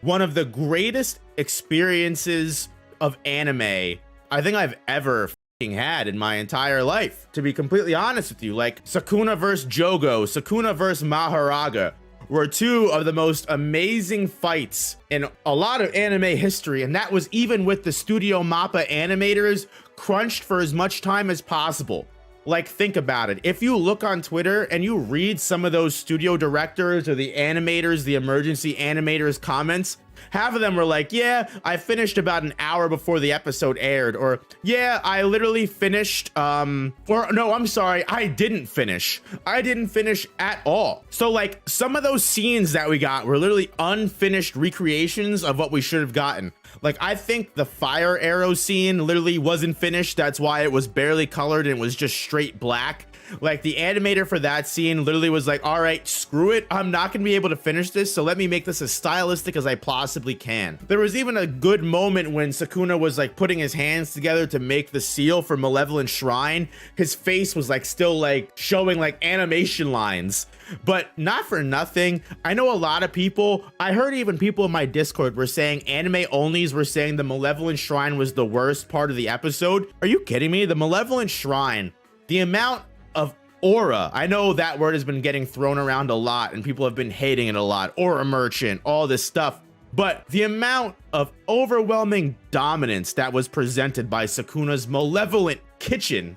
one of the greatest experiences of anime I think I've ever had in my entire life, to be completely honest with you. Like, Sukuna versus Jogo, Sukuna versus Mahoraga were two of the most amazing fights in a lot of anime history, and that was even with the Studio Mappa animators crunched for as much time as possible. Like, think about it. If you look on Twitter and you read some of those studio directors or the animators, the emergency animators comments, half of them were like, yeah, I finished about an hour before the episode aired, or yeah, I literally finished, or no, I'm sorry, I didn't finish at all. So like, some of those scenes that we got were literally unfinished recreations of what we should have gotten. Like, I think the fire arrow scene literally wasn't finished. That's why it was barely colored and it was just straight black. Like, the animator for that scene literally was like, all right, screw it, I'm not gonna be able to finish this, so let me make this as stylistic as I possibly can. There was even a good moment when Sukuna was like putting his hands together to make the seal for Malevolent Shrine. His face was like still like showing like animation lines. But not for nothing, I know a lot of people, I heard even people in my Discord were saying, anime onlys were saying the Malevolent Shrine was the worst part of the episode. Are you kidding me? The Malevolent Shrine, the amount of aura, I know that word has been getting thrown around a lot and people have been hating it a lot, aura merchant, all this stuff, but the amount of overwhelming dominance that was presented by Sukuna's malevolent kitchen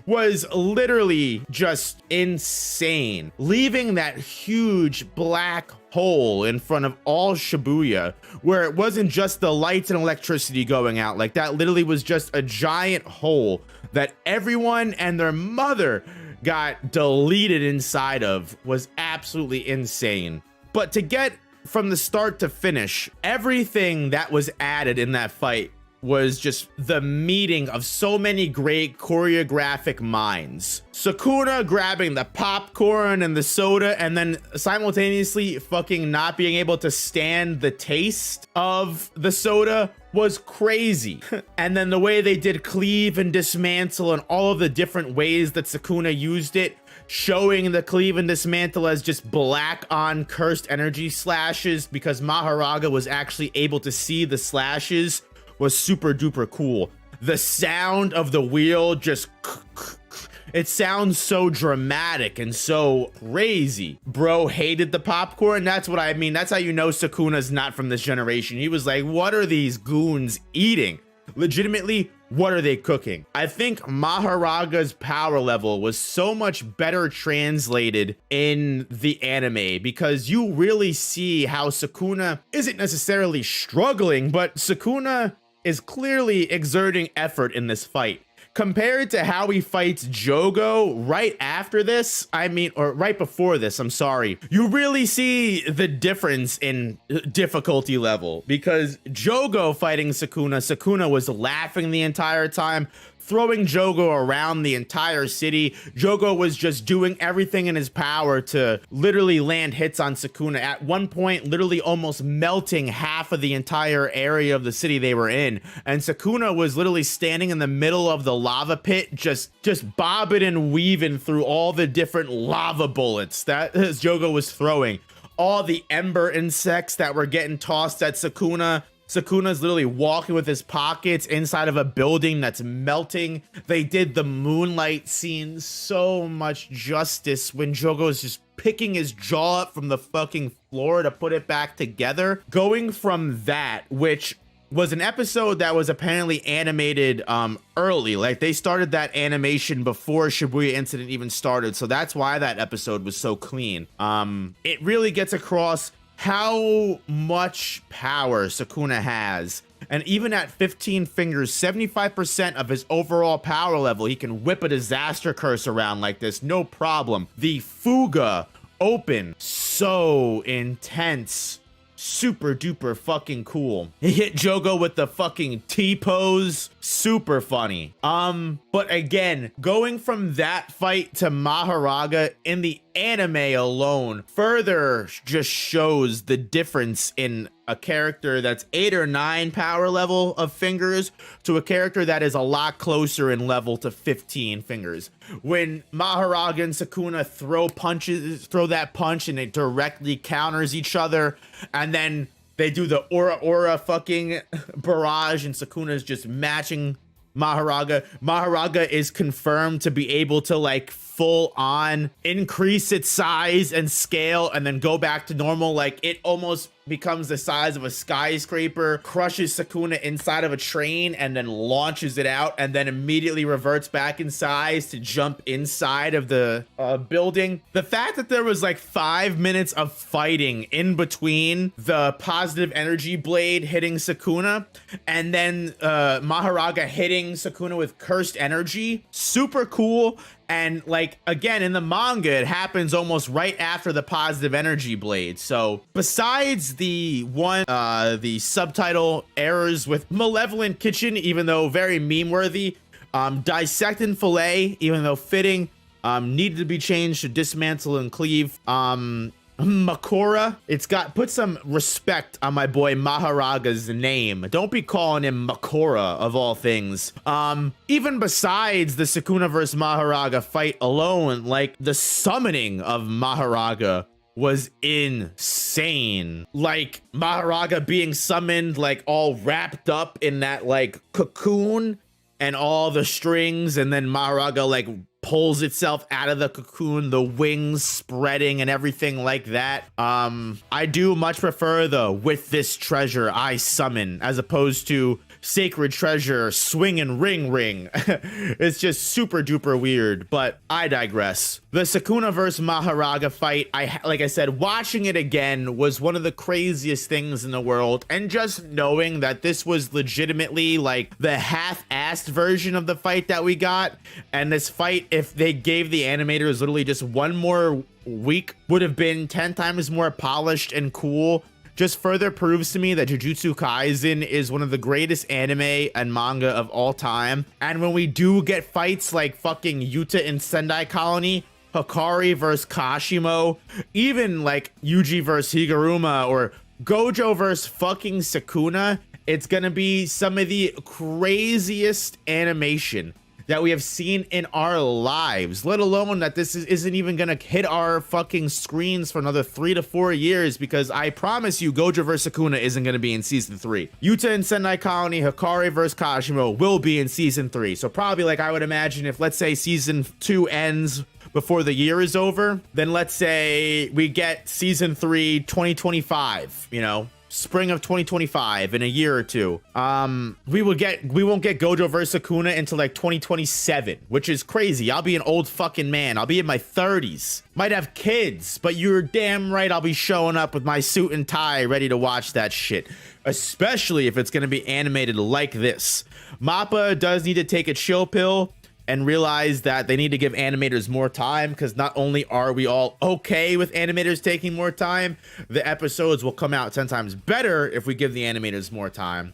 was literally just insane, leaving that huge black hole in front of all Shibuya, where it wasn't just the lights and electricity going out. Like, that literally was just a giant hole that everyone and their mother got deleted inside of. Was absolutely insane. But to get from the start to finish, everything that was added in that fight was just the meeting of so many great choreographic minds. Sukuna grabbing the popcorn and the soda and then simultaneously fucking not being able to stand the taste of the soda was crazy. And then the way they did Cleave and Dismantle and all of the different ways that Sukuna used it, showing the Cleave and Dismantle as just black on cursed energy slashes because Mahoraga was actually able to see the slashes, was super duper cool. The sound of the wheel just it sounds so dramatic and so crazy. Bro hated the popcorn. That's what I mean. That's how you know Sukuna's not from this generation. He was like, what are these goons eating? Legitimately, what are they cooking? I think Mahoraga's power level was so much better translated in the anime because you really see how Sukuna isn't necessarily struggling, but Sukuna is clearly exerting effort in this fight. Compared to how he fights Jogo right after this, I mean, or right before this, I'm sorry, you really see the difference in difficulty level because Jogo fighting Sukuna, Sukuna was laughing the entire time, throwing Jogo around the entire city. Jogo was just doing everything in his power to literally land hits on Sukuna. At one point, literally almost melting half of the entire area of the city they were in. And Sukuna was literally standing in the middle of the lava pit, just bobbing and weaving through all the different lava bullets that Jogo was throwing. All the ember insects that were getting tossed at Sukuna. Sukuna's literally walking with his pockets inside of a building that's melting. They did the moonlight scene so much justice when Jogo's just picking his jaw up from the fucking floor to put it back together. Going from that, which was an episode that was apparently animated early, like they started that animation before Shibuya incident even started, so that's why that episode was so clean. It really gets across how much power Sukuna has, and even at 15 fingers, 75% of his overall power level, he can whip a disaster curse around like this, no problem. The Fuga open, so intense, super duper fucking cool. He hit Jogo with the fucking T-pose, super funny. But again, going from that fight to Mahoraga in the anime alone further just shows the difference in a character that's 8 or 9 power level of fingers to a character that is a lot closer in level to 15 fingers. When Mahoraga and Sukuna throw that punch and it directly counters each other, and then They do the aura fucking barrage, and Sukuna's just matching Mahoraga. Mahoraga is confirmed to be able to like full on increase its size and scale and then go back to normal. Like it almost becomes the size of a skyscraper, crushes Sukuna inside of a train and then launches it out, and then immediately reverts back in size to jump inside of the building. The fact that there was like 5 minutes of fighting in between the positive energy blade hitting Sukuna and then Mahoraga hitting Sukuna with cursed energy, super cool. And like, again, in the manga, it happens almost right after the positive energy blade. So besides the subtitle errors with Malevolent Kitchen, even though very meme worthy, Dissecting Fillet, even though fitting, needed to be changed to Dismantle and Cleave. Makora, put some respect on my boy Mahoraga's name. Don't be calling him Makora of all things. Even besides the Sukuna versus Mahoraga fight alone, like the summoning of Mahoraga was insane. Like Mahoraga being summoned, like all wrapped up in that like cocoon and all the strings, and then Mahoraga like pulls itself out of the cocoon, the wings spreading and everything like that. I do much prefer the with this treasure I summon as opposed to sacred treasure swing and ring. It's just super duper weird, but I digress. The Sukuna versus Mahoraga fight, like I said, watching it again was one of the craziest things in the world, and just knowing that this was legitimately like the half-assed version of the fight that we got, and this fight, if they gave the animators literally just one more week, would have been 10 times more polished and cool. Just further proves to me that Jujutsu Kaisen is one of the greatest anime and manga of all time. And when we do get fights like fucking Yuta in Sendai Colony, Hikari versus Kashimo, even like Yuji versus Higuruma, or Gojo versus fucking Sukuna, it's gonna be some of the craziest animation that we have seen in our lives, let alone that this isn't even gonna hit our fucking screens for another 3 to 4 years, because I promise you Gojo vs Sukuna isn't gonna be in season 3. Yuta and Sendai Colony, Hikari vs Kashimo will be in season 3. So probably, like, I would imagine if, let's say, season 2 ends before the year is over, then let's say we get season 3 2025, you know, spring of 2025, in a year or two. We won't get Gojo vs Sukuna until like 2027, which is crazy. I'll be an old fucking man. I'll be in my 30s. Might have kids, but you're damn right I'll be showing up with my suit and tie ready to watch that shit, especially if it's gonna be animated like this. Mappa does need to take a chill pill and realize that they need to give animators more time, because not only are we all okay with animators taking more time, the episodes will come out 10 times better if we give the animators more time.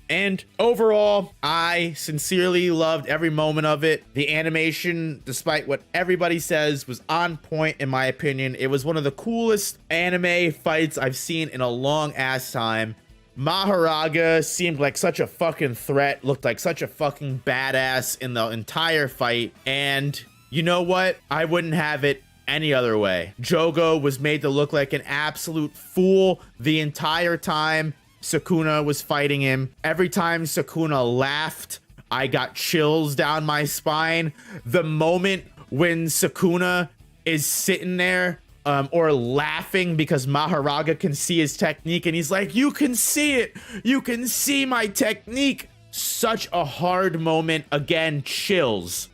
And overall, I sincerely loved every moment of it. The animation, despite what everybody says, was on point in my opinion. It was one of the coolest anime fights I've seen in a long ass time. Mahoraga seemed like such a fucking threat, looked like such a fucking badass in the entire fight, and you know what? I wouldn't have it any other way. Jogo was made to look like an absolute fool the entire time Sukuna was fighting him. Every time Sukuna laughed, I got chills down my spine. The moment when Sukuna is sitting there or laughing because Mahoraga can see his technique, and he's like, you can see it, you can see my technique. Such a hard moment. Again, chills.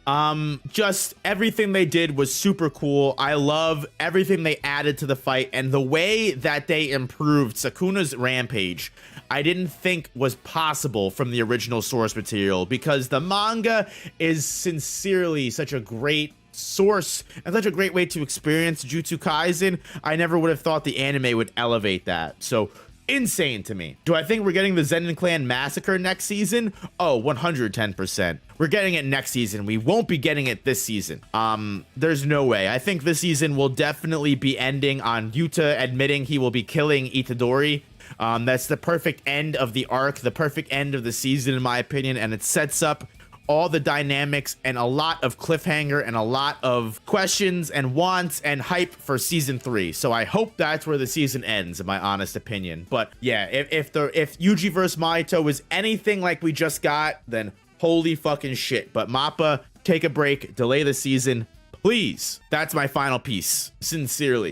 Just everything they did was super cool. I love everything they added to the fight, and the way that they improved Sukuna's rampage, I didn't think was possible from the original source material, because the manga is sincerely such a great source and such a great way to experience Jujutsu Kaisen. I never would have thought the anime would elevate that. So insane to me. Do I think we're getting the Zenin Clan Massacre next season? Oh, 110%. We're getting it next season. We won't be getting it this season. There's no way. I think this season will definitely be ending on Yuta admitting he will be killing Itadori. That's the perfect end of the arc, the perfect end of the season, in my opinion, and it sets up all the dynamics and a lot of cliffhanger and a lot of questions and wants and hype for season 3. So I hope that's where the season ends, in my honest opinion. But yeah, if Yuji vs. Mahito is anything like we just got, then holy fucking shit. But Mappa, take a break, delay the season, please. That's my final piece. Sincerely.